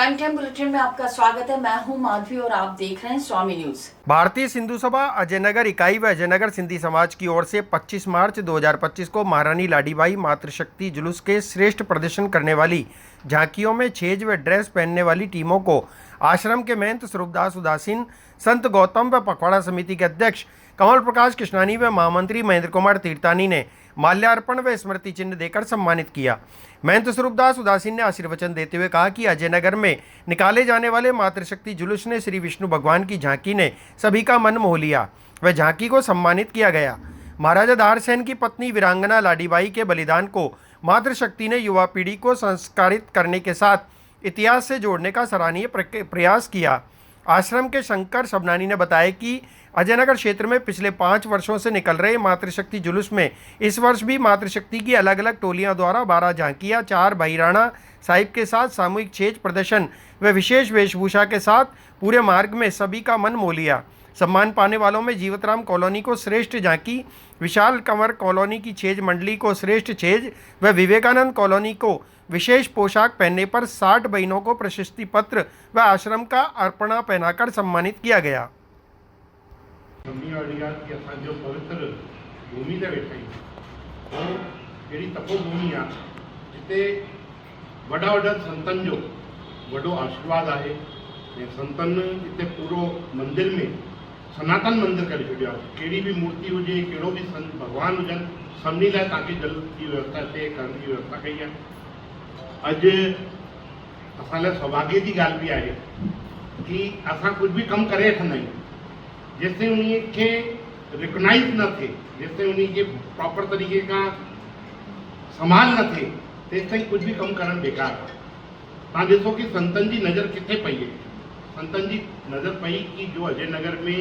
Prime time bulletin में आपका स्वागत है। मैं हूं माधवी और आप देख रहे हैं स्वामी न्यूज। भारतीय सिंधु सभा अजयनगर इकाई व अजयनगर सिंधी समाज की ओर से 25 मार्च 2025 को महारानी लाडीबाई मातृशक्ति जुलूस के श्रेष्ठ प्रदर्शन करने वाली झांकियों में छेज व ड्रेस पहनने वाली टीमों को आश्रम के महंत स्वरूपदास उदासीन, संत गौतम व पखवाड़ा समिति के अध्यक्ष कमल प्रकाश कृष्णानी व महामंत्री महेंद्र कुमार तीर्थानी ने माल्यार्पण व स्मृति चिन्ह देकर सम्मानित किया। महंत स्वरूपदास उदासीन ने आशीर्वचन देते हुए कहा कि अजयनगर में निकाले जाने वाले मातृशक्ति जुलूस ने श्री विष्णु भगवान की झांकी ने सभी का मन मोह लिया व झांकी को सम्मानित किया गया। महाराजा दार सेन की पत्नी वीरांगना लाडीबाई के बलिदान को मातृशक्ति ने युवा पीढ़ी को संस्कारित करने के साथ इतिहास से जोड़ने का सराहनीय प्रयास किया। आश्रम के शंकर सबनानी ने बताया कि अजयनगर क्षेत्र में पिछले 5 वर्षों से निकल रहे मातृशक्ति जुलूस में इस वर्ष भी मातृशक्ति की अलग अलग टोलियां द्वारा 12 झांकियां, 4 बहिराणा साहिब के साथ सामूहिक छेज प्रदर्शन व विशेष वेशभूषा के साथ पूरे मार्ग में सभी का मन मोह लिया। सम्मान पाने वालों में जीवतराम कॉलोनी को श्रेष्ठ झांकी, विशाल कंवर कॉलोनी की छेज मंडली को श्रेष्ठ छेज व विवेकानंद कॉलोनी को विशेष पोशाक पहनने पर 60 बहनों को प्रशस्ति पत्र व आश्रम का अर्पणा पहनाकर सम्मानित किया गया। जो पवित्र भूमि ते वेठा वो जहिड़ी तपोभूमि आहे जिते वॾा वॾा संतन जो वॾो आशीर्वाद आहे ऐं संतनि हिते पूरो मंदिर में सनातन मंदिर करे छॾियो आहे। कहिड़ी बि मूर्ति हुजे, कहिड़ो बि संत भगवान हुजनि, सभिनी लाइ तव्हांखे जल जी व्यवस्था हिते करण जी व्यवस्था कई आहे। अॼु असां लाइ सौभाग्य जी ॻाल्हि बि आहे कि असां कुझु बि कमु करे रखंदा आहियूं जेसिताईं उन्हीं के रिकॉग्नाइज न थे, जेसिताईं उन्हीं के प्रॉपर तरीके का संभाल न थे, तेसिताईं कुछ भी कम करण बेकार है। तव्हां ॾिसो कि संतन जी नज़र किथे पई है। संतन जी नज़र पई कि जो अजयनगर में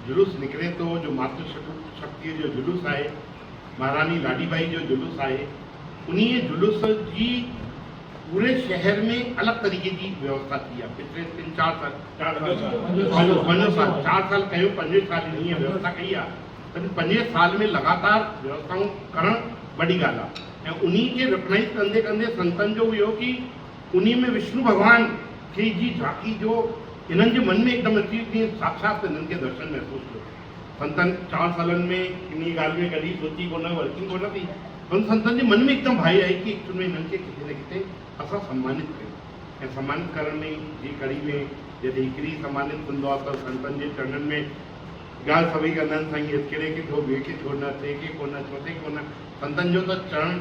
जुलूस निकले तो जो मातृशक्ति जो जुलूस है, महारानी लाडीबाई जो जुलूस है, उन्हीं जुलूस की पूरे शहर में अलग तरीके की व्यवस्था की है। पिछले 3-4 साल 4 साल कयो 5 साल नहीं है व्यवस्था कई है, तभी 5 साल में लगातार व्यवस्थाओं करण बड़ी ॻाल्हि आहे। ऐं उन्हीं के रिकॉग्नाइज कंदे कंदे संतन जो इहो कि उन्हीं में विष्णु भगवान की जी झांकी जो इन्हनि जे मन में एकदम अची तीअं साक्षात इन्हनि के दर्शन महसूस थियो। संतन 4 सालनि में इन ॻाल्हि में कॾहिं सोची कोन, वर्किंग कोन थी, पर संतन जे मन में एकदम भाई आई कि एक्चुअल में इन्हनि खे किथे न किथे असां सम्मानित कयूं। ऐं सम्मानित करण में जी कड़ी में जॾहिं हिकिड़ी सम्मानित थींदो आहे त संतनि जे चरणनि में ॻाल्हि सभई कंदा आहिनि, साईं कहिड़े खे थो, ॿिए खे छो न, टे खे कोन, चौथे कोन। संतनि जो त चरण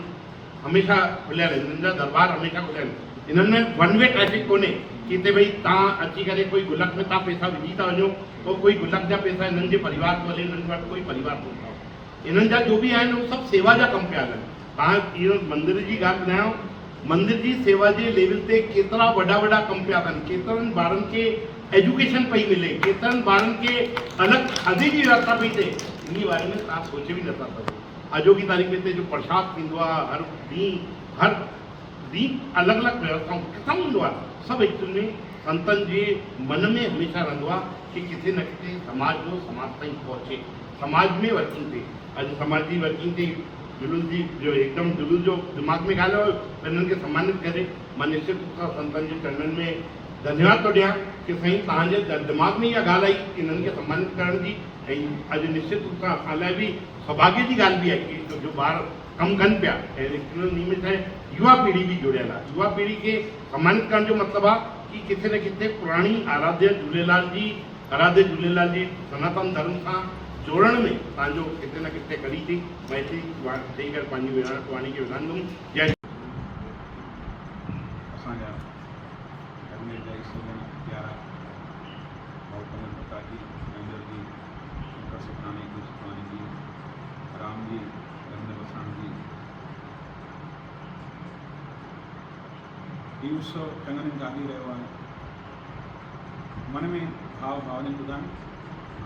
हमेशा खुलियल आहिनि, इन्हनि जा दरबार हमेशा खुलियल आहिनि। इन्हनि में वन वे ट्रैफिक कोन्हे कि हिते भई तव्हां अची करे कोई गुलक में तव्हां पैसा विझी था वञो तो कोई गुलक जा पैसा इन्हनि जे परिवार को हले, इन्हनि वटि कोई परिवार कोन अथव। इन्हनि जा जो बि आहिनि उहे सभु सेवा जा कम पिया हलनि। तव्हां इहो मंदिर जी ॻाल्हि ॿुधायो, मंदिर जी सेवा जे लेवल ते केतिरा वॾा कम पिया थियनि, केतिरनि ॿारनि खे एजुकेशन पई मिले, केतिरनि ॿारनि खे अलॻि खाधे जी व्यवस्था पई थिए। इन बारे में तव्हां सोचे बि नथा सघो। अॼो की तारीख़ में हिते जो प्रसाद थींदो आहे, हर ॾींहुं अलॻि अलॻि व्यवस्थाऊं किथां हूंदो आहे, सभु एक्चुअल में संतनि जे मन में हमेशा रहंदो आहे कि किथे न किथे समाज जो समाज ताईं पहुचे, समाज में वर्किंग थिए। अॼु समाज जी वर्किंग थिए, जुलूस जी जो एकदम जुलूस जो दिमाग में ॻाल्हि हो इन्हनि खे सम्मानित करे मां निश्चित रूप सां संतनि जे चरणनि में धन्यवाद थो ॾियां कि साईं तव्हांजे दिमाग में इहा ॻाल्हि आई कि इन्हनि खे सम्मानित करण जी। ऐं अॼु निश्चित रूप सां असां लाइ बि सौभाग्य जी ॻाल्हि बि आहे कि जो ॿार कमु कनि पिया ऐं इन में छा युवा पीढ़ी भी जुड़ियल आहे। युवा पीढ़ी के सम्मानित करण जो मतिलबु आहे कि किथे न किथे पुराणी आराध्य झूलेलाल जी सनातन धर्म सां जोड़ण में तव्हांजो किथे न किथे कड़ी थी। मैं इते चई करे पंहिंजी वाणी खे विरामंदुमि। जय असांजा अजमेर जा ईश्वर प्यारा भाऊ कमल प्रकाश जी, महेंद्र जी, शंकर सुखनानी जी, राम जी, रविंद्र बसाण जी, ही उत्सव चङनि ॾींहंनि खां हली रहियो आहे। मन में भाव ने ॿुधाइण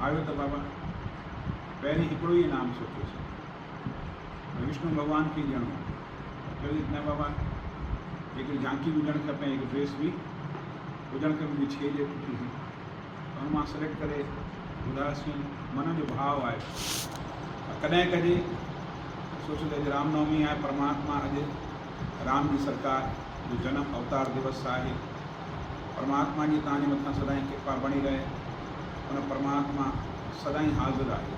आयो त बाबा पहिरीं हिकिड़ो ई नाम सोचियोसीं, विष्णु भगवान खे ॾियणो। चयो न बाबा हिकिड़ी झांकी बि हुजणु खपे, हिकु ड्रेस बि हुजणु खपे, छेज सुठी थी। त मां सिलेक्ट करे ॿुधायोसीं। मन जो भाव आहे। कॾहिं कॾहिं सोचो त अॼु रामनवमी आहे, परमात्मा अॼु राम जी सरकार जो जन्म अवतार दिवस आहे परमात्मा जी तव्हांजे मथां सदाईं कृपा बणी रहे उन परमात्मा सदाईं हाज़िर आहे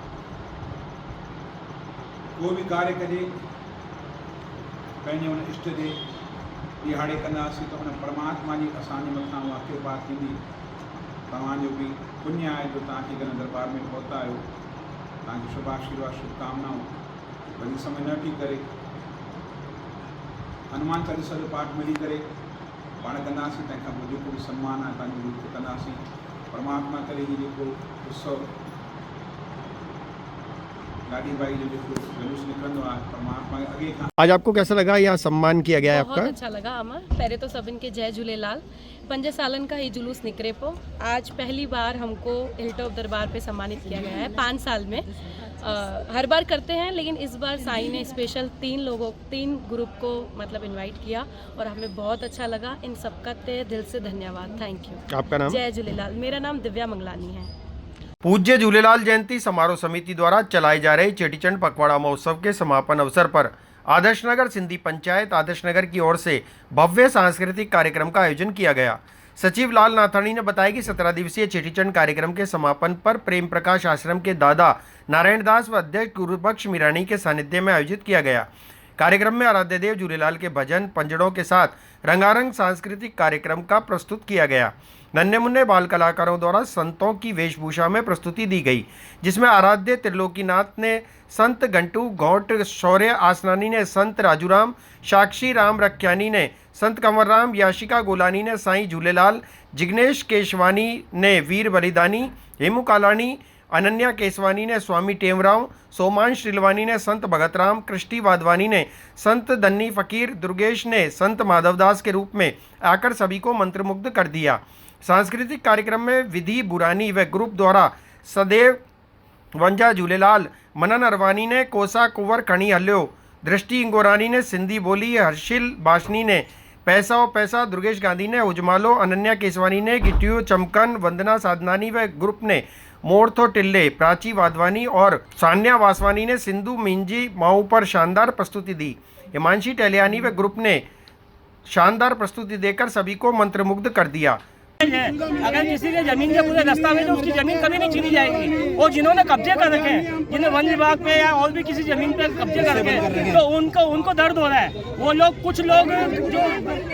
को भी कार्य कजे पंहिंजे उन इष्ट जे ॾिहाड़े कंदासीं त उन परमात्मा जी असांजे मथां उहा कृपा थींदी। तव्हांजो बि पुण्य आहे जो तव्हां अची करे दरबार में पहुता आहियो। तव्हांखे शुभ आशीर्वाद शुभकामनाऊं। वधीक समय न वठी करे हनुमान चालीसा जो पाठ मिली करे पाण कंदासीं। तंहिंखां पोइ जेको बि सम्मान आहे तव्हांजी रूप कंदासीं। परमात्मा करे ही जेको उत्सव लाडी बाई जो जेको जुलूस निकिरंदो आहे परमात्मा के अॻे खां। आज आपको कैसा लगा, यहाँ सम्मान किया गया है बहुत आपका? अच्छा लगा अमर। पहले तो सभिन के जय झूलेलाल। 5 सालन का ये जुलूस निकरे पो आज पहली बार हमको हिल टॉप दरबार पे सम्मानित किया गया है 5 साल में। हर बार करते हैं लेकिन इस बार साईं ने स्पेशल 3 ग्रुप को मतलब इनवाइट किया और हमें बहुत अच्छा लगा। इन सबका तहे दिल से धन्यवाद। Thank you. आपका नाम? जय झूलेलाल। मेरा नाम दिव्या मंगलानी है। पूज्य झूलेलाल जयंती समारोह समिति द्वारा चलाए जा रहे चेटीचंड पखवाड़ा महोत्सव के समापन अवसर पर आदर्श नगर सिंधी पंचायत आदर्श नगर की ओर से भव्य सांस्कृतिक कार्यक्रम का आयोजन किया गया। सचिव लाल नाथाणी ने बताया कि 17 दिवसीय चेटीचंड कार्यक्रम के समापन पर प्रेम प्रकाश आश्रम के दादा नारायण दास व अध्यक्ष गुरुबख्श मीरानी के सानिध्य में आयोजित किया गया। कार्यक्रम में आराध्य देव झूलेलाल के भजन पंजड़ों के साथ रंगारंग सांस्कृतिक कार्यक्रम का प्रस्तुत किया गया। नन्हे मुन्ने बाल कलाकारों द्वारा संतों की वेशभूषा में प्रस्तुति दी गई, जिसमें आराध्य त्रिलोकीनाथ ने संत घंटू गौट, शौर्य आसनानी ने संत राजूराम, साक्षी राम रख्यानी ने संत कंवरराम, याशिका गोलानी ने साईं झूलेलाल, जिग्नेश केशवानी ने वीर बलिदानी, हेमू कालानी, अनन्या केसवानी ने स्वामी टेमराव, सोमांश श्रीलवानी ने संत भगतराम, कृष्टि वाधवानी ने संत दन्नी फकीर, दुर्गेश ने संत माधवदास के रूप में आकर सभी को मंत्रमुग्ध कर दिया। सांस्कृतिक कार्यक्रम में विधि बुरानी व ग्रुप द्वारा सदैव वंजा झूलेलाल, मनन अरवानी ने कोसा कुंवर खणी हल्यो, दृष्टि इंगोरानी ने सिंधी बोली, हर्षिल बाशनी ने पैसा और पैसा, दुर्गेश गांधी ने उजमालो, अनन्या केसवानी ने गिट्टियो चमकन, वंदना साधनानी व ग्रुप ने मोरथो टिल्ले, प्राची वाधवानी और सान्या वासवानी ने सिंधु मिंजी माऊ पर शानदार प्रस्तुति दी। हिमांशी टहलियानी व ग्रुप ने शानदार प्रस्तुति देकर सभी को मंत्रमुग्ध कर दिया। अगर किसी के जमीन के पूरे दस्तावेज तो उसकी जमीन कभी नहीं छीनी जाएगी। और जिन्होंने कब्जे कर रखे हैं, जिन्हें वन विभाग पे या और भी किसी जमीन पे कब्जे कर रखे हैं, तो उनको दर्द हो रहा है। वो लोग कुछ लोग जो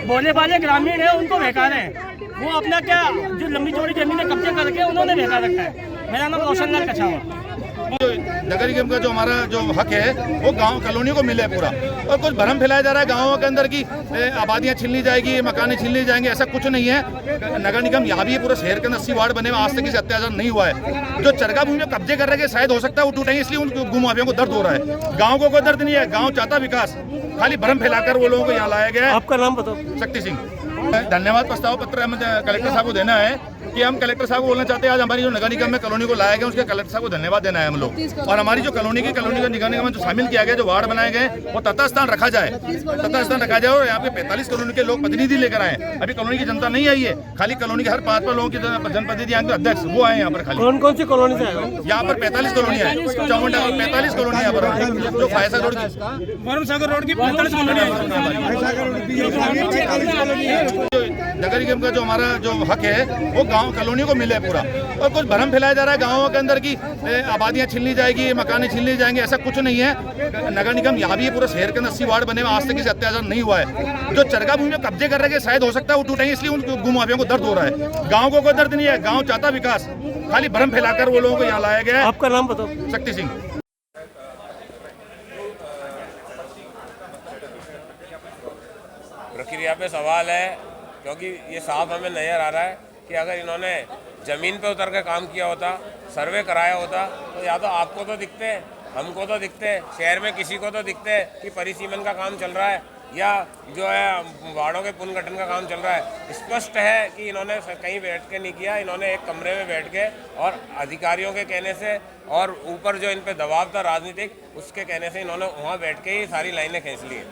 भोले भाले ग्रामीण है उनको बेकार है। वो अपना क्या जो लंबी चौड़ी जमीन कब्जे कर रखे हैं उन्होंने बेकार रखा है। मेरा नाम रोशन लाल कछावा। नगर निगम का जो हमारा जो हक है वो गांव कॉलोनी को मिले पूरा, और कुछ भ्रम फैलाया जा रहा है गांवों के अंदर की आबादियां छीन ली जाएगी, मकानें छीन ली जाएंगे। ऐसा कुछ नहीं है। नगर निगम यहाँ भी पूरा शहर के 80 वार्ड बने हुए, आज तक किसी अत्याचार नहीं हुआ है। जो चरगा भूमि में कब्जे कर रहे हैं शायद हो सकता है वो टूटेंगे, इसलिए उन भूमाफियों को दर्द हो रहा है। गाँव को कोई दर्द नहीं है। गाँव चाहता विकास, खाली भ्रम फैलाकर वो लोगों को यहाँ लाया गया है। आपका नाम बताओ। शक्ति सिंह। धन्यवाद प्रस्ताव पत्र हमें कलेक्टर साहब को देना है कि हम कलेक्टर साहब को बोलना चाहते हैं आज हमारी जो नगर निगम में कॉलोनी को लाया गया उसके कलेक्टर साहब को धन्यवाद देना है हम लोग। और हमारी जो कॉलोनी का नगर निगम में जो शामिल किया गया, जो वार्ड बनाए गए वो तटस्थान रखा जाए, तटस्थान रखा जाए। और यहाँ पे 45 कॉलोनी के लोग प्रतिनिधि लेकर आए। अभी कॉलोनी की जनता नहीं आई है, खाली कॉलोनी के हर 5 लोगों की जनप्रतिनिधि यहाँ के अध्यक्ष वो आए यहाँ पर। खाली कौन सी कॉलोनी से आए? यहाँ पर 45 कॉलोनी है, चामुंडा 45 कॉलोनी यहाँ पर, जो फायसा रोड की वरुण सागर रोड की 45 कॉलोनी है। नगर निगम का जो हमारा जो हक है वो गांव कॉलोनी को मिले पूरा, और कुछ भ्रम फैलाया जा रहा है गांवों के अंदर की आबादियां छीन ली जाएगी, मकानें छीन ली जाएंगे। ऐसा कुछ नहीं है। नगर निगम यहाँ भी पूरा शहर के 80 वार्ड बने हुए, आज तक किसी अत्याचार नहीं हुआ है। जो चरगा भूमि में कब्जे कर रहे हैं शायद हो सकता है वो टूटेंगे, इसलिए उन भूमाफियों को दर्द हो रहा है। गाँव को कोई दर्द नहीं है। गाँव चाहता विकास, खाली भ्रम फैलाकर वो लोगों को यहाँ लाया गया है। आपका नाम बताओ। शक्ति सिंह। प्रक्रिया पे सवाल है, क्योंकि ये साफ हमें नज़र आ रहा है कि अगर इन्होंने ज़मीन पे उतर कर काम किया होता, सर्वे कराया होता, तो या तो आपको तो दिखते, हमको तो दिखते, शहर में किसी को तो दिखते कि परिसीमन का काम चल रहा है या जो है वार्डों के पुनर्गठन का काम चल रहा है। स्पष्ट है कि इन्होंने कहीं बैठ के नहीं किया। इन्होंने एक कमरे में बैठ के और अधिकारियों के कहने से और ऊपर जो इन पे दबाव था राजनीतिक, उसके कहने से इन्होंने वहाँ बैठ के ही सारी लाइनें खींच ली।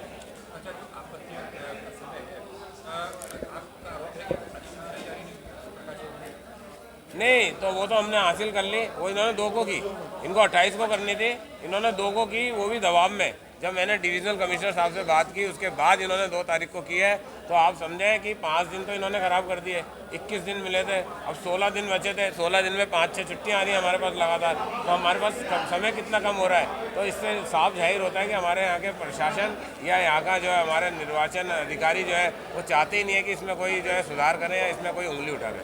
नहीं तो वो तो हमने हासिल कर ली। वो इन्होंने 2 को की, इनको 28 को करनी थी, इन्होंने 2 को की, वो भी दबाव में। जब मैंने डिविजनल कमिश्नर साहब से बात की उसके बाद इन्होंने 2 तारीख को की है, तो आप समझें कि 5 दिन तो इन्होंने ख़राब कर दिए। 21 दिन मिले थे, अब 16 दिन बचे थे। 16 दिन में 5-6 छुट्टियाँ आ रही हैं हमारे पास लगातार, तो हमारे पास समय कितना कम हो रहा है। तो इससे साफ जाहिर होता है कि हमारे यहाँ के प्रशासन या यहाँ का जो है हमारे निर्वाचन अधिकारी जो है वो चाहते ही नहीं है कि इसमें कोई जो है सुधार करें या इसमें कोई उंगली उठा दें।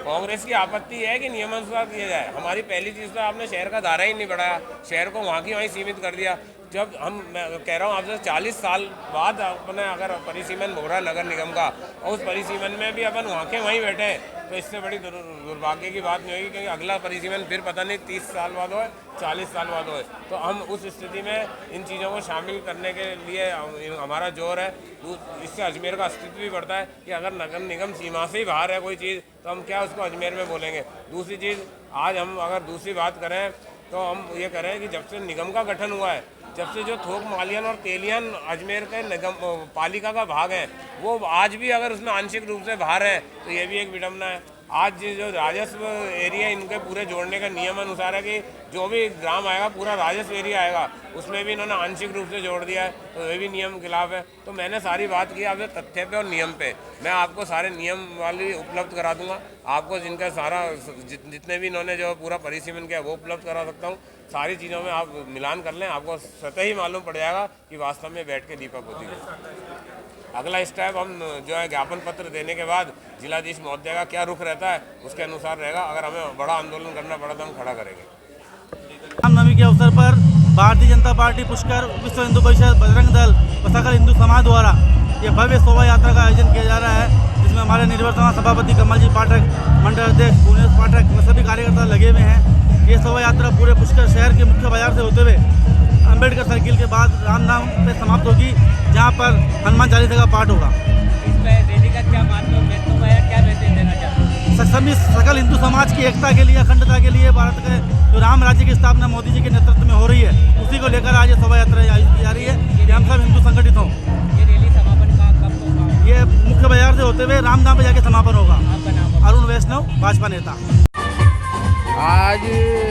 कांग्रेस की आपत्ति है कि नियमानुसार किया जाए। हमारी पहली चीज़ तो आपने शहर का दायरा ही नहीं बढ़ाया, शहर को वहाँ की वहीं सीमित कर दिया। जब मैं कह रहा हूँ आपसे 40 साल बाद अपने अगर परिसीमन हो रहा है नगर निगम का, और उस परिसीमन में भी अपन वहाँ के वहीं बैठे हैं, तो इससे बड़ी दुर्भाग्य की बात नहीं होगी, क्योंकि अगला परिसीमन फिर पता नहीं 30 साल बाद हो 40 साल बाद हो। तो हम उस स्थिति में इन चीज़ों को शामिल करने के लिए हमारा जोर है। इससे अजमेर का अस्तित्व भी बढ़ता है कि अगर नगर निगम सीमा से ही बाहर है कोई चीज़, तो हम क्या उसको अजमेर में बोलेंगे। दूसरी चीज़, आज हम अगर दूसरी बात करें तो हम ये करें कि जब से निगम का गठन हुआ है, जब से जो थोक मालियन और तेलियन अजमेर के निगम पालिका का भाग है, वो आज भी अगर उसमें आंशिक रूप से बाहर है, तो ये भी एक विडम्बना है। आज जो राजस्व एरिया इनके पूरे जोड़ने का नियम अनुसार है कि जो भी ग्राम आएगा पूरा राजस्व एरिया आएगा, उसमें भी इन्होंने आंशिक रूप से जोड़ दिया है, तो ये भी नियम खिलाफ है। तो मैंने सारी बात की आपसे तथ्य पे और नियम पे। मैं आपको सारे नियम वाली उपलब्ध करा दूंगा, आपको जिनका सारा जितने भी इन्होंने जो पूरा परिसीमन किया वो उपलब्ध करा सकता हूँ। सारी चीज़ों में आप मिलान कर लें, आपको स्वतः ही मालूम पड़ जाएगा कि वास्तव में बैठ के दीपक होती है। अगला स्टेप हम जो है ज्ञापन पत्र देने के बाद जिलाधीश महोदय का क्या रुख रहता है उसके अनुसार रहेगा। अगर हमें बड़ा आंदोलन करना पड़ा तो हम खड़ा करेंगे। रामनवमी के अवसर पर भारतीय जनता पार्टी पुष्कर, विश्व हिंदू परिषद, बजरंग दल व सकल हिंदू समाज द्वारा ये भव्य शोभा यात्रा का आयोजन किया जा रहा है, जिसमें हमारे निर्वर्तमान सभापति कमल जी पाठक, मंडल अध्यक्ष भुवनेश पाठक व सभी कार्यकर्ता लगे हुए हैं। ये शोभा यात्रा पूरे पुष्कर शहर के मुख्य बाजार से होते हुए अम्बेडकर सर्किल के बाद रामधाम पे समाप्त होगी, जहाँ पर हनुमान चालीसा का पाठ होगा। इसमें रैली का क्या महत्व है, क्या मैसेज देना चाहते हैं? सभी सकल हिंदू समाज की एकता के लिए, अखंडता के लिए, भारत के जो राम राज्य की स्थापना मोदी जी के नेतृत्व में हो रही है, उसी को लेकर आज ये शोभा यात्रा आयोजित की जा रही है कि हम सब हिंदू संगठित हों। ये रैली समापन का कब होगा? ये मुख्य बाजार से होते हुए रामधाम पे जाके समापन होगा। आपका नाम? अरुण वैष्णव, भाजपा नेता। आज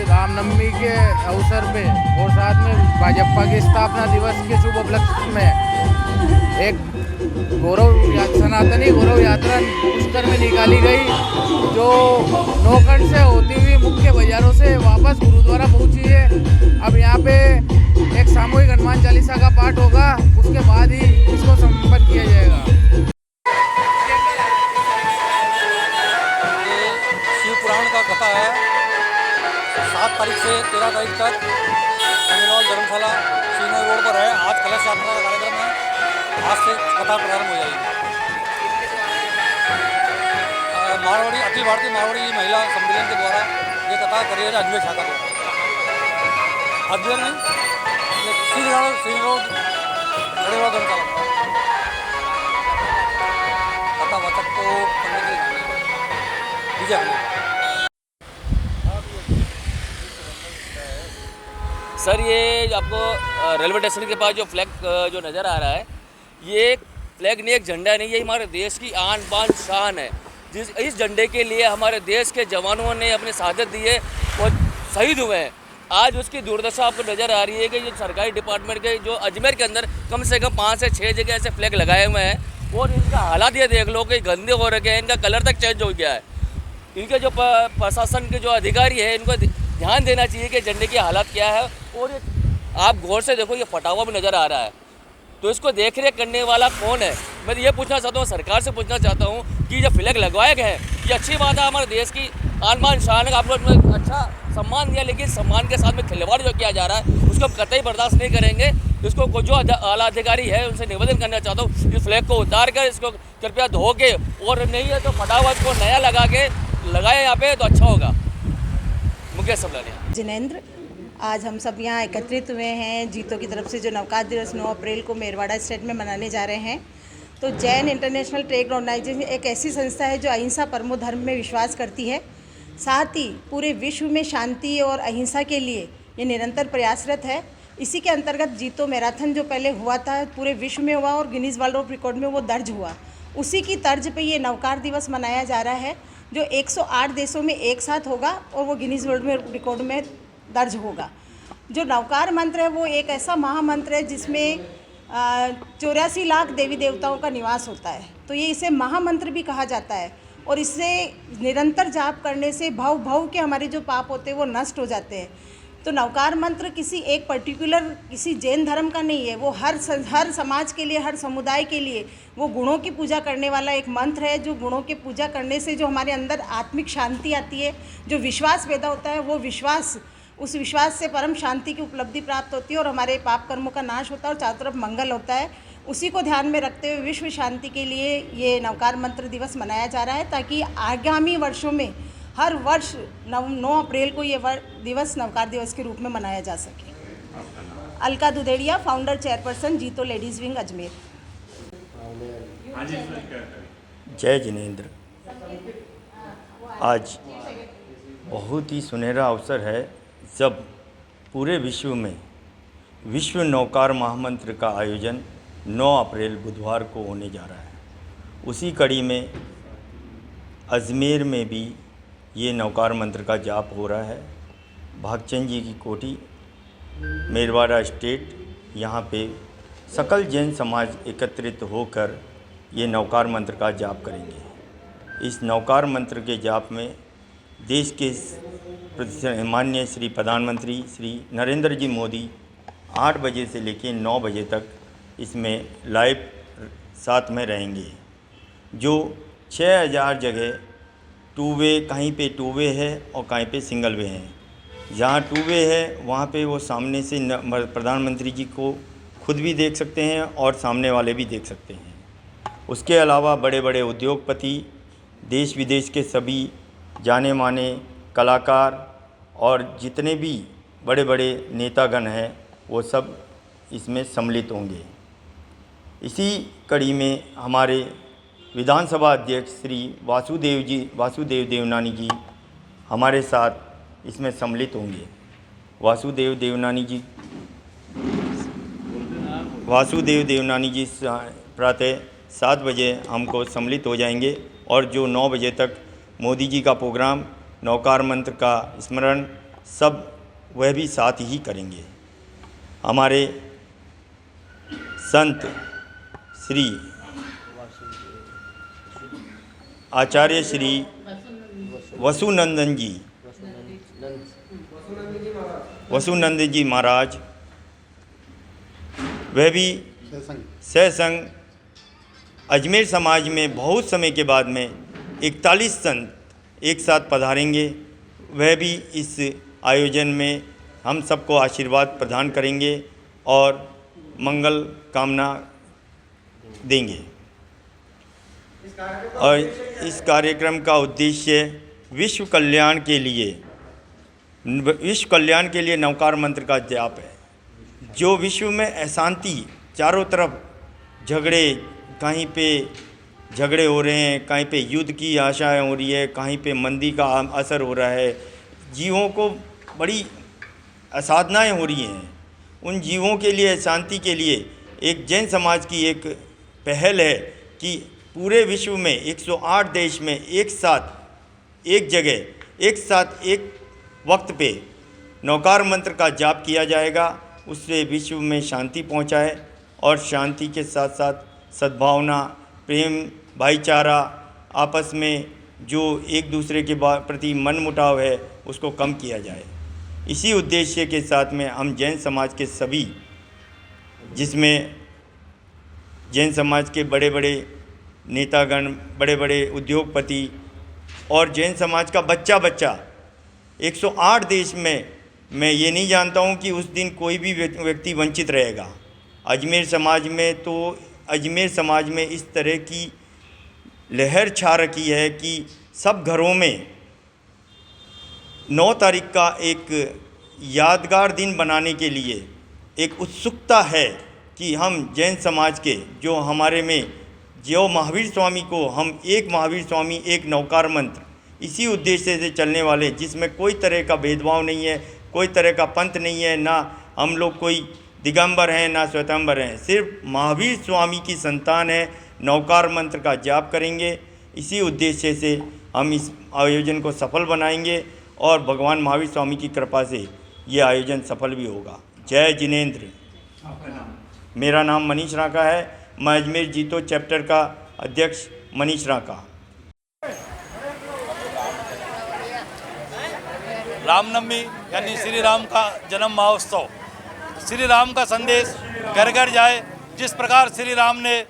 रामनवमी के अवसर पे और साथ में भाजपा के स्थापना दिवस के शुभ उपलक्ष्य में एक सनातनी गौरव यात्रा पुष्कर में निकाली गई, जो नौखंड से होती हुई मुख्य बाजारों से वापस गुरुद्वारा पहुंची है। अब यहाँ पे एक सामूहिक हनुमान चालीसा का पाठ होगा, उसके बाद ही इसको संपन्न किया जाएगा। शिव पुराण का कथा है। 7 तारीख से 13 तारीख तक अमीनवाल धर्मशाला श्रीनगर रोड पर है। आज कलश यात्रा का कार्यक्रम है। आज से कथा प्रारंभ हो जाएगी। मारवाड़ी अखिल भारतीय मारवाड़ी महिला सम्मेलन के द्वारा ये कथा करी है अजमेर शाखा द्वारा। अजमेर नहीं, श्री रोड धर्मशाला कथा वाचक को करने के लिए सर, ये आपको रेलवे स्टेशन के पास जो फ्लैग जो नज़र आ रहा है, ये एक फ्लैग नहीं, एक झंडा नहीं, ये हमारे देश की आन बान शान है। इस झंडे के लिए हमारे देश के जवानों ने अपने शहादत दी है और शहीद हुए हैं। आज उसकी दुर्दशा आपको नज़र आ रही है कि जो सरकारी डिपार्टमेंट के जो अजमेर के अंदर कम से कम 5 से 6 जगह ऐसे फ्लैग लगाए हुए हैं और इनका हालात ये देख लो कि गंदे हो रखे हैं, इनका कलर तक चेंज हो गया है। इनके जो प्रशासन के जो अधिकारी है, इनको ध्यान देना चाहिए कि झंडे की हालत क्या है। और ये आप गौर से देखो, ये फटा हुआ भी नज़र आ रहा है, तो इसको देख रेख करने वाला कौन है? मैं ये पूछना चाहता हूँ, सरकार से पूछना चाहता हूँ कि जो फ्लैग लगवाए गए हैं, ये अच्छी बात है, हमारे देश की आन बान शान है, आप लोग अच्छा सम्मान दिया, लेकिन सम्मान के साथ में खिलवाड़ जो किया जा रहा है उसको हम कतई बर्दाश्त नहीं करेंगे। इसको जो आला अधिकारी है उनसे निवेदन करना चाहता हूँ, इस फ्लैग को उतार कर इसको कृपया धो के, और नहीं है तो फटा हुआ इसको नया लगा के लगाए यहाँ पे तो अच्छा होगा। मुकेश सबलानिया। जिनेंद्र, आज हम सब यहाँ एकत्रित हुए हैं जीतों की तरफ से जो नवकाश दिवस 9 अप्रैल को मेरवाड़ा स्टेट में मनाने जा रहे हैं। तो जैन इंटरनेशनल ट्रेड ऑर्गेनाइजेशन एक ऐसी संस्था है जो अहिंसा परमो धर्म में विश्वास करती है, साथ ही पूरे विश्व में शांति और अहिंसा के लिए ये निरंतर प्रयासरत है। इसी के अंतर्गत जीतो मैराथन जो पहले हुआ था पूरे विश्व में हुआ और गिनीज वर्ल्ड ऑफ रिकॉर्ड में वो दर्ज हुआ, उसी की तर्ज पे ये नवकार दिवस मनाया जा रहा है, जो 108 देशों में एक साथ होगा और वो गिनीज वर्ल्ड में रिकॉर्ड में दर्ज होगा। जो नवकार मंत्र है वो एक ऐसा महामंत्र है जिसमें 84 लाख देवी देवताओं का निवास होता है, तो ये इसे महामंत्र भी कहा जाता है। और इससे निरंतर जाप करने से भव भव के हमारे जो पाप होते हैं वो नष्ट हो जाते हैं। तो नवकार मंत्र किसी एक पर्टिकुलर किसी जैन धर्म का नहीं है, वो हर समाज के लिए, हर समुदाय के लिए वो गुणों की पूजा करने वाला एक मंत्र है, जो गुणों की पूजा करने से जो हमारे अंदर आत्मिक शांति आती है, जो विश्वास पैदा होता है, वो विश्वास, उस विश्वास से परम शांति की उपलब्धि प्राप्त होती है और हमारे पाप कर्मों का नाश होता है और चारों तरफ मंगल होता है। उसी को ध्यान में रखते हुए विश्व शांति के लिए ये नवकार मंत्र दिवस मनाया जा रहा है, ताकि आगामी वर्षों में हर वर्ष 9 अप्रैल को ये दिवस नवकार दिवस के रूप में मनाया जा सके। अलका दुधेड़िया, फाउंडर चेयरपर्सन जीतो लेडीज़ विंग अजमेर। जय जिनेंद्र। आज बहुत ही सुनहरा अवसर है जब पूरे विश्व में विश्व नौकार महामंत्र का आयोजन 9 अप्रैल बुधवार को होने जा रहा है। उसी कड़ी में अजमेर में भी ये नौकार मंत्र का जाप हो रहा है। भागचंद जी की कोठी, मेरवाड़ा स्टेट, यहाँ पे सकल जैन समाज एकत्रित होकर ये नौकार मंत्र का जाप करेंगे। इस नौकार मंत्र के जाप में देश के माननीय श्री प्रधानमंत्री श्री नरेंद्र जी मोदी 8 बजे से लेकर 9 बजे तक इसमें लाइव साथ में रहेंगे। जो 6000 जगह 2 वे, कहीं पे 2 वे है और कहीं पे सिंगल वे हैं। जहाँ 2 वे है वहाँ पे वो सामने से प्रधानमंत्री जी को खुद भी देख सकते हैं और सामने वाले भी देख सकते हैं। उसके अलावा बड़े बड़े उद्योगपति, देश विदेश के सभी जाने माने कलाकार और जितने भी बड़े बड़े नेतागण हैं वो सब इसमें सम्मिलित होंगे। इसी कड़ी में हमारे विधानसभा अध्यक्ष श्री वासुदेव देवनानी जी हमारे साथ इसमें सम्मिलित होंगे। वासुदेव देवनानी जी प्रातः 7 बजे हमको सम्मिलित हो जाएंगे और जो 9 बजे तक मोदी जी का प्रोग्राम, नौकार मंत्र का स्मरण, सब वह भी साथ ही करेंगे। हमारे संत श्री आचार्य श्री वसुनंदन जी महाराज, वह भी सत्संग अजमेर समाज में बहुत समय के बाद में 41 संत एक साथ पधारेंगे। वह भी इस आयोजन में हम सबको आशीर्वाद प्रदान करेंगे और मंगल कामना देंगे। और इस कार्यक्रम का उद्देश्य विश्व कल्याण के लिए नवकार मंत्र का जाप है। जो विश्व में अशांति, चारों तरफ झगड़े, कहीं पे झगड़े हो रहे हैं, कहीं पे युद्ध की आशाएं हो रही है, कहीं पे मंदी का असर हो रहा है, जीवों को बड़ी असाधनाएं हो रही हैं। उन जीवों के लिए, शांति के लिए एक जैन समाज की एक पहल है कि पूरे विश्व में 108 देश में एक साथ एक जगह एक साथ एक वक्त पे नौकार मंत्र का जाप किया जाएगा। उससे विश्व में शांति पहुंचाए और शांति के साथ साथ सद्भावना, प्रेम, भाईचारा, आपस में जो एक दूसरे के प्रति मनमुटाव है उसको कम किया जाए। इसी उद्देश्य के साथ में हम जैन समाज के सभी, जिसमें जैन समाज के बड़े बड़े नेतागण, बड़े बड़े उद्योगपति और जैन समाज का बच्चा 108 देश में, मैं ये नहीं जानता हूँ कि उस दिन कोई भी व्यक्ति वंचित रहेगा। अजमेर समाज में इस तरह की लहर छा रखी है कि सब घरों में 9 तारीख का एक यादगार दिन बनाने के लिए एक उत्सुकता है कि हम जैन समाज के जो हमारे में जो महावीर स्वामी को हम एक महावीर स्वामी एक नौकार मंत्र, इसी उद्देश्य से चलने वाले, जिसमें कोई तरह का भेदभाव नहीं है, कोई तरह का पंथ नहीं है, ना हम लोग कोई दिगंबर हैं ना श्वेतांबर हैं, सिर्फ महावीर स्वामी की संतान है। नौकार मंत्र का जाप करेंगे। इसी उद्देश्य से हम इस आयोजन को सफल बनाएंगे और भगवान महावीर स्वामी की कृपा से ये आयोजन सफल भी होगा। जय जिनेंद्र। मेरा नाम मनीष राका है। मैं अजमेर जीतो चैप्टर का अध्यक्ष मनीष राका। रामनवमी यानी श्री राम का जन्म महोत्सव, श्री राम का संदेश घर घर जाए। जिस प्रकार श्री राम ने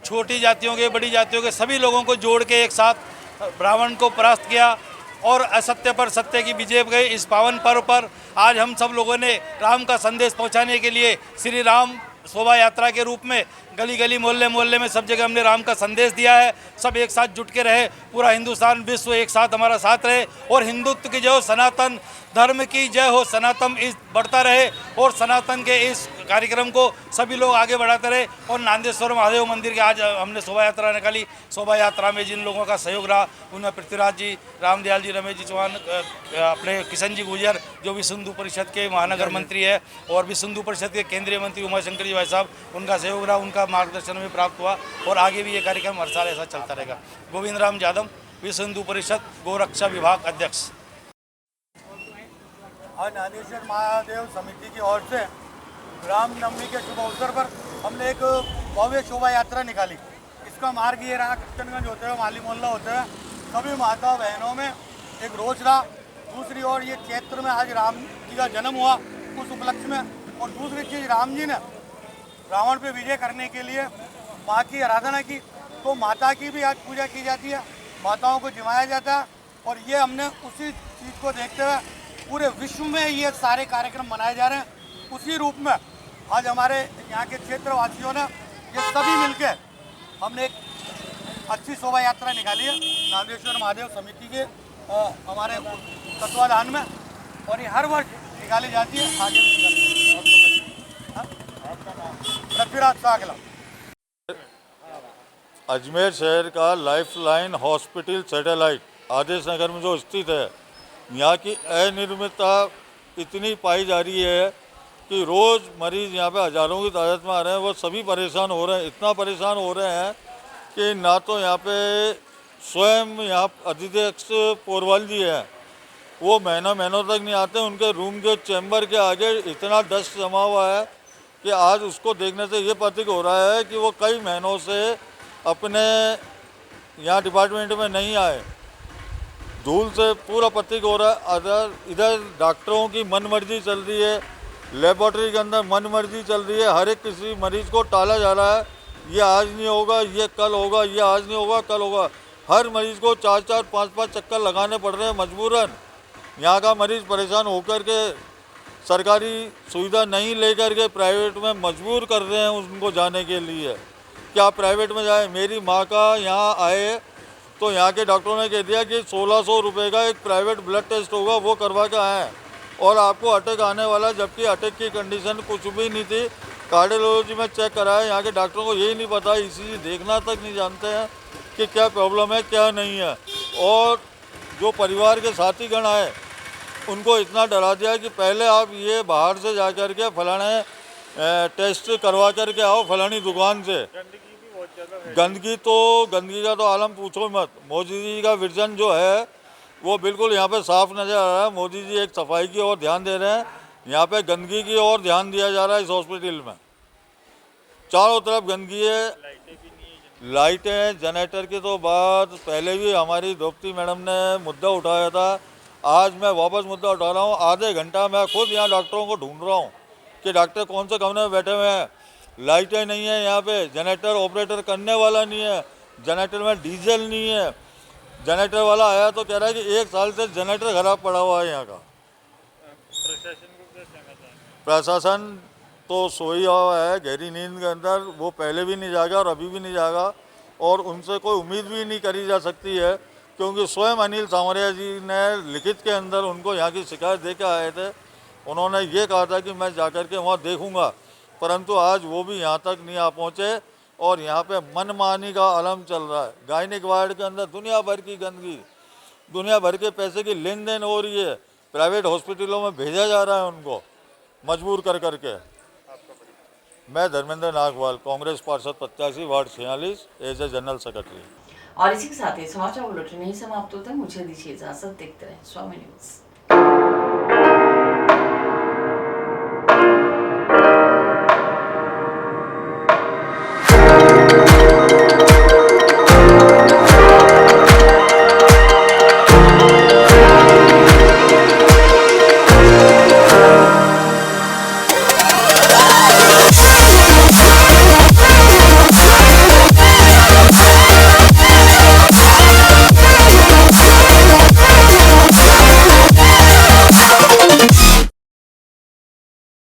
छोटी जातियों के, बड़ी जातियों के सभी लोगों को जोड़ के एक साथ रावण को परास्त किया और असत्य पर सत्य की विजय गई, इस पावन पर्व पर आज हम सब लोगों ने राम का संदेश पहुंचाने के लिए श्री राम शोभा यात्रा के रूप में गली गली, मोहल्ले मोहल्ले में सब जगह हमने राम का संदेश दिया है। सब एक साथ जुट के रहे, पूरा हिंदुस्तान विश्व एक साथ हमारा साथ रहे और हिंदुत्व की जय हो, सनातन धर्म की जय हो, सनातन इस बढ़ता रहे और सनातन के इस कार्यक्रम को सभी लोग आगे बढ़ाते रहे। और नांदेश्वर महादेव मंदिर के आज हमने शोभा यात्रा निकाली। शोभा यात्रा में जिन लोगों का सहयोग रहा उनमें पृथ्वीराज जी, रामदयाल जी, रमेश जी चौहान, अपने किशन जी गुर्जर जो विश्व हिंदू परिषद के महानगर मंत्री है, और विश्व हिंदू परिषद के केंद्रीय मंत्री उमाशंकर जी भाई साहब, उनका सहयोग रहा, उनका मार्गदर्शन भी प्राप्त हुआ और आगे भी ये कार्यक्रम हर साल ऐसा चलता रहेगा। गोविंद राम यादव, विश्व हिंदू परिषद गोरक्षा विभाग अध्यक्ष। आज नागेश्वर महादेव समिति की ओर से रामनवमी के शुभ अवसर पर हमने एक भव्य शोभा यात्रा निकाली। इसका मार्ग ये रहा, कृष्णगंज होते हुए माली मोहल्ला होते हुए सभी माता बहनों में एक रोज रहा। दूसरी ओर ये चैत्र में आज राम जी का जन्म हुआ, उस उपलक्ष्य में। और दूसरी चीज़, राम जी ने रावण पे विजय करने के लिए माँ की आराधना की, तो माता की भी आज पूजा की जाती है, माताओं को जिमाया जाता है। और ये हमने उसी चीज़ को देखते हुए पूरे विश्व में ये सारे कार्यक्रम मनाए जा रहे हैं। उसी रूप में आज हमारे यहाँ के क्षेत्रवासियों ने ये सभी मिलकर हमने एक अच्छी शोभा यात्रा निकाली है नागेश्वर महादेव समिति के हमारे तत्वाधान में, और ये हर वर्ष निकाली जाती है, आगे भी निकाली। पृथ्वीराज सागला। अजमेर शहर का लाइफलाइन हॉस्पिटल सैटेलाइट आदेश नगर में जो स्थित है, यहाँ की अनियमितता इतनी पाई जा रही है कि रोज़ मरीज़ यहाँ पे हज़ारों की तादाद में आ रहे हैं। वो सभी परेशान हो रहे हैं, इतना परेशान हो रहे हैं कि ना तो यहाँ पे स्वयं यहाँ अध्यक्ष पोरवाल जी हैं, वो महीनों तक नहीं आते। उनके रूम के चैम्बर के आगे इतना डस्ट जमा हुआ है कि आज उसको देखने से ये प्रतीक हो रहा है कि वो कई महीनों से अपने यहाँ डिपार्टमेंट में नहीं आए। धूल से पूरा प्रतीक हो रहा है। इधर डॉक्टरों की मनमर्जी चल रही है, लेबोरेटरी के अंदर मनमर्जी चल रही है, हर एक किसी मरीज़ को टाला जा रहा है। ये आज नहीं होगा, ये कल होगा, ये आज नहीं होगा, कल होगा। हर मरीज़ को 4-4, 5-5 चक्कर लगाने पड़ रहे हैं मजबूरन। यहाँ का मरीज़ परेशान होकर के सरकारी सुविधा नहीं लेकर के प्राइवेट में मजबूर कर रहे हैं उनको जाने के लिए कि आप प्राइवेट में जाएं। मेरी माँ का यहाँ आए तो यहाँ के डॉक्टरों ने कह दिया कि 1600 रुपये का एक प्राइवेट ब्लड टेस्ट होगा, वो करवा के आएँ और आपको अटैक आने वाला, जबकि अटैक की कंडीशन कुछ भी नहीं थी। कार्डियोलॉजी में चेक कराया, यहाँ के डॉक्टरों को यही नहीं पता, इसी देखना तक नहीं जानते हैं कि क्या प्रॉब्लम है क्या नहीं है। और जो परिवार के साथी गण आए उनको इतना डरा दिया कि पहले आप ये बाहर से जा कर के फलाने टेस्ट करवा करके आओ फलानी दुकान से। गंदगी का तो आलम पूछो मत। मोदी जी का विजन जो है वो बिल्कुल यहाँ पे साफ नज़र आ रहा है। मोदी जी एक सफाई की ओर ध्यान दे रहे हैं, यहाँ पे गंदगी की ओर ध्यान दिया जा रहा है। इस हॉस्पिटल में चारों तरफ गंदगी है, लाइटें, जनरेटर की तो बात पहले भी हमारी द्रौपदी मैडम ने मुद्दा उठाया था। आज मैं वापस मुद्दा उठा रहा हूँ। आधे घंटा मैं खुद यहाँ डॉक्टरों को ढूंढ रहा हूँ कि डॉक्टर कौन से कमरे में बैठे हुए हैं। लाइटें नहीं है यहाँ पे, जनरेटर ऑपरेटर करने वाला नहीं है, जनरेटर में डीजल नहीं है। जनरेटर वाला आया तो कह रहा है कि 1 साल से जनरेटर खराब पड़ा हुआ है यहाँ का। प्रशासन तो सोई हुआ है गहरी नींद के अंदर, वो पहले भी नहीं जागा और अभी भी नहीं जागा, और उनसे कोई उम्मीद भी नहीं करी जा सकती है क्योंकि स्वयं अनिल सांवरिया जी ने लिखित के अंदर उनको यहाँ की शिकायत दे के आए थे। उन्होंने ये कहा था कि मैं जाकर के वहाँ देखूँगा, परंतु आज वो भी यहाँ तक नहीं आ पहुँचे और यहाँ पे मनमानी का आलम चल रहा है। गायनिक वार्ड के अंदर दुनिया भर की गंदगी, दुनिया भर के पैसे की लेन देन हो रही है। प्राइवेट हॉस्पिटलों में भेजा जा रहा है उनको मजबूर कर करके। मैं धर्मेंद्र नागवाल, कांग्रेस पार्षद प्रत्याशी, ward 46, as a general secretary. और इसी के साथ ही समाचार बुलेटिन नहीं समाप्त होता है। मुझे दीजिए इजाजत, देखते रहें स्वामी न्यूज।